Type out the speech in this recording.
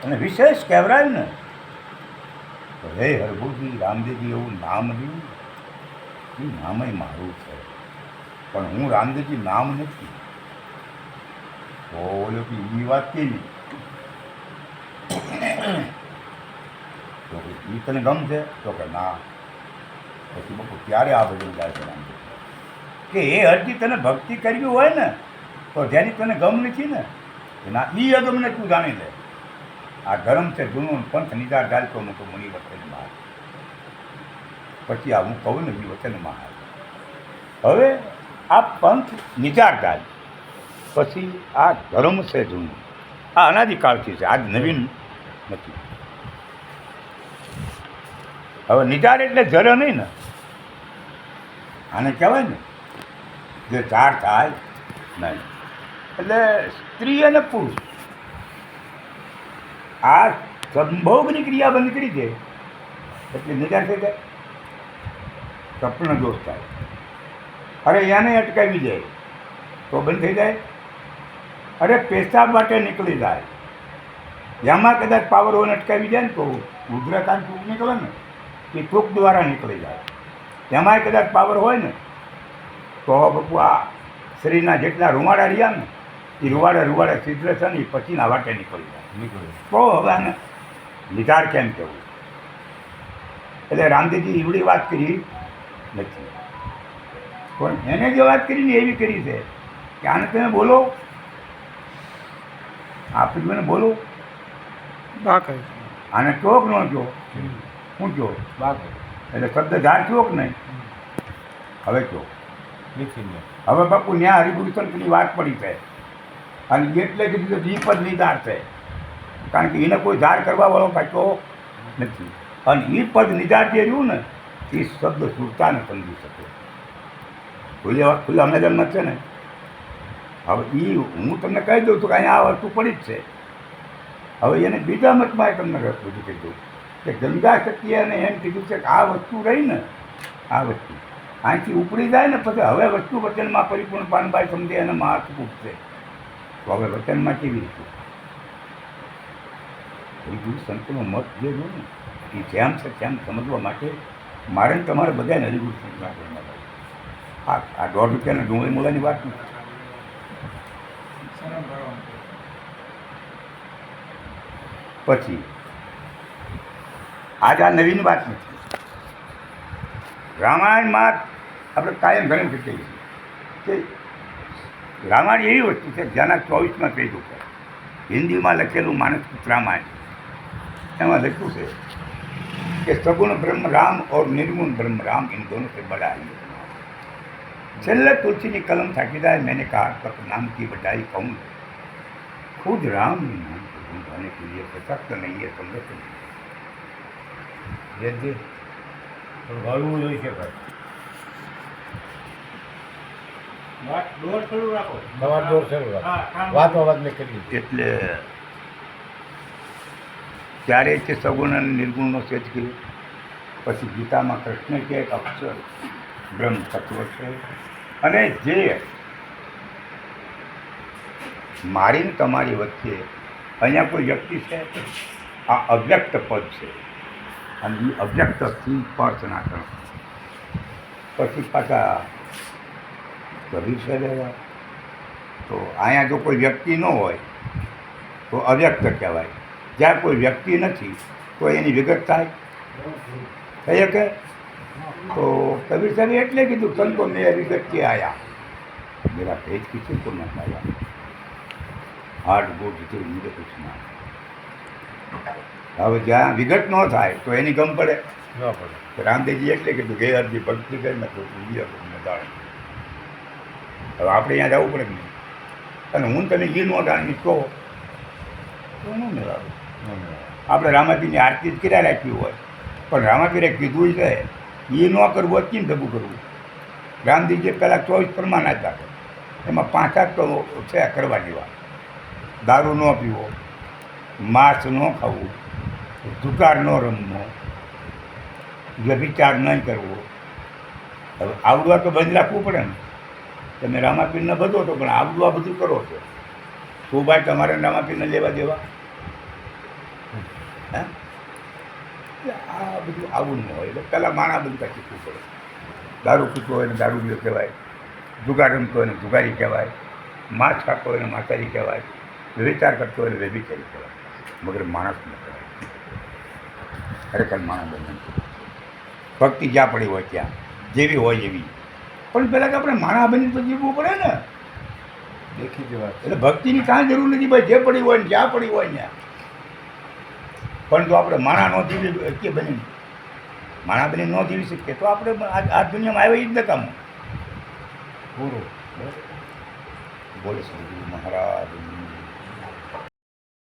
અને વિશેષ કહેવાય ને તો હે હરભુજી રામદેવજી એવું નામ લીધું, એ નામય મારું છે, પણ હું રામદેવજી નામ નથી. તો ઓલો કે એ વાત કેવી? તો એ તને ગમશે? તો કે ના. પછી બપોર ક્યારે આ ભજન ગાય છે રામદેવ કે એ હરજી તને ભક્તિ કરવી હોય ને તો જેની તને ગમ નથી ને ના, એ અગમને તું જાણી લે. આ ધર્મ છે જૂનું, પંથ નિજાર ડાલતો મોટો મુનિ વચન મહાર. પછી આ હું કહું ને એ વચન મહાર. હવે આ પંથ નિજાર ડાલ, પછી આ ધર્મ છે જૂનું, આ અનાદિકાળથી છે, આજ નવીન નથી. હવે નિજાર એટલે જર નહીં ને, આને કહેવાય ને જે ચાર થાય નહીં, એટલે સ્ત્રી અને પુરુષ આ સંભોગની ક્રિયા બંધ કરી દે એટલે નિજાર થઈ જાય, સપન દોષ થાય. અરે એને અટકાવી જાય તો બંધ થઈ જાય. અરે પેશાબ માટે નીકળી જાય, એમાં કદાચ પાવર હોય અટકાવી જાય ને તો ઉધ્રકાંત થૂક નીકળે ને એ થૂક દ્વારા નીકળી જાય. એમાંય કદાચ પાવર હોય ને તો બાપુ આ શરીરના જેટલા રૂવાડા રહ્યા ને એ રૂવાડા છિદ્ર છે ને એ પછીના વાટે નીકળી જાય. તો હવે આને નિધાર કેમ કહેવું? એટલે રામદેવજી એવડી વાત કરી નથી, પણ એને જે વાત કરીને એવી કરી છે કે આને તમે બોલો, આપણે મને બોલો આને ચોક ન કહો, શું કહો? એટલે શબ્દ ધાર ચોક નહીં, હવે કહો. હવે બાપુ ન્યા હરિભૂષણની વાત પડી છે અને એટલે કીધું કે દીપદ નિધાર છે, કારણ કે એને કોઈ ધાર કરવા વાળો પાછો નથી. અને એ પદ નિધાર જે રહ્યું ને એ શબ્દ સુરતાને સમજી શકે. ખુલ્લા મેદાનમાં છે ને. હવે એ હું તમને કહી દઉં છું કે અહીંયા આ વસ્તુ પડી જ છે. હવે એને બીજા મતમાં તમને બધું કહી દઉં કે ગંગા શક્તિએ એને એમ કીધું છે કે આ વસ્તુ રહી ને, આ વસ્તુ અહીંથી ઉપડી જાય ને પછી હવે વસ્તુ વચનમાં પરિપૂર્ણ પાનભાઈ સમજે અને મહાર્થ ઉપશે. તો હવે વચનમાં કેવી રીતે હરિભૂ સંતનો મત જે જો ને એ જેમ છે તેમ સમજવા માટે મારે ને તમારે બધાને હરિભૂ સંત આ 1.5 રૂપિયાના ડુંગળી મૂળાની વાત નથી. પછી આજ આ નવીન વાત નથી. રામાયણમાં આપણે કાયમ ઘણી વખત કહીએ છીએ કે રામાયણ એવી વસ્તુ છે જેના 24માં પેજ ઉપર હિન્દીમાં લખેલું માનસપુત્ર રામાયણ, એમાં લખ્યું છે કે સગુણ બ્રહ્મ રામ और निर्गुण ब्रह्म राम इन दोनों से बड़ा है. છેલ્લે તુલસીની કલમ થાકી જાય, मैंने कहा तक नाम की बड़ाई कहूँ, खुद राम नाम ढूंढने के लिए सशक्त नहीं है, समझ नहीं ભરવું જોઈ છે ભાઈ. તમારે દોર શરૂ રાખો, વાતો વાત મેં કરી. એટલે ત્યારે છે સગુણ અને નિર્ગુણનો સેજ કર્યો. પછી ગીતામાં કૃષ્ણ કે એક અક્ષર બ્રહ્મ તત્વ છે અને જે મારીને તમારી વચ્ચે અહીંયા કોઈ વ્યક્તિ છે, આ અવ્યક્ત પદ છે અને એ અવ્યક્તથી પર્થના કરો. પછી પાછા કબીર છે રહેવા. તો અહીંયા જો કોઈ વ્યક્તિ ન હોય તો અવ્યક્ત કહેવાય. જ્યાં કોઈ વ્યક્તિ નથી તો એની વિગત થાય થઈ શકે. તો કબીર સાહેબે એટલે કીધું સંતો મેં વિગત કે આયા मेरा भेद किसी को न पाया, हार्ड बोर्ड जितने मुझे कुछ ना. હવે જ્યાં વિગત ન થાય તો એની ગમ પડે ન પડે. રામદેવજી એટલે કીધું કે અરજી ભક્તિ કરીને તો જાણે. હવે આપણે અહીંયા જવું પડે કે નહીં, અને હું તમે એ ન જાણી કહો તો ન મેળાવે. આપણે રામાપીરની આરતી જ કર્યા રાખ્યું હોય પણ રામાપીરે કીધું છે એ ન કરવું અત્યંત ઢબું કરવું. રામદેવજીએ પહેલાં 24 પ્રમાણ આપ્યા છે, એમાં 5-8 તો છે કરવા જેવા. દારૂ ન પીવો, માંસ ન ખાવું, જુગાર ન રમવો, વ્યભિચાર નહીં કરવો. હવે આવડવા તો બંધ રાખવું પડે ને. તમે રામાપીરને બધો તો પણ આવડું આ બધું કરો છો. શું ભાઈ તમારે રામાપીરને લેવા દેવા? હે એટલે આ બધું આવું ન હોય એટલે પહેલાં માણા બનતા શીખવું પડે. દારૂ પીતો હોય ને દારૂડિયો કહેવાય, જુગાર રમતો હોય ને જુગારી કહેવાય, માંસ ખાતો હોય ને માતારી કહેવાય, વિચાર કરતો હોય ને વ્યભિચારી કહેવાય, મગર માણસ ન કહેવાય. ખરેખર માણસ બને ભક્તિ જ્યાં પડી હોય ત્યાં જેવી હોય એવી, પણ પહેલાં કે આપણે માણા બની તો જીવવું પડે ને. દેખીતી વાત એટલે ભક્તિની કાંઈ જરૂર નથી ભાઈ, જે પડી હોય ને જ્યાં પડી હોય ત્યાં. પણ જો આપણે માણા ન જીવી કે બની માણા બની ન જીવી શકીએ તો આપણે આ દુનિયામાં આવે એ જ નકામું. પૂરું બોલે શ્રી ગુરુ મહારાજ.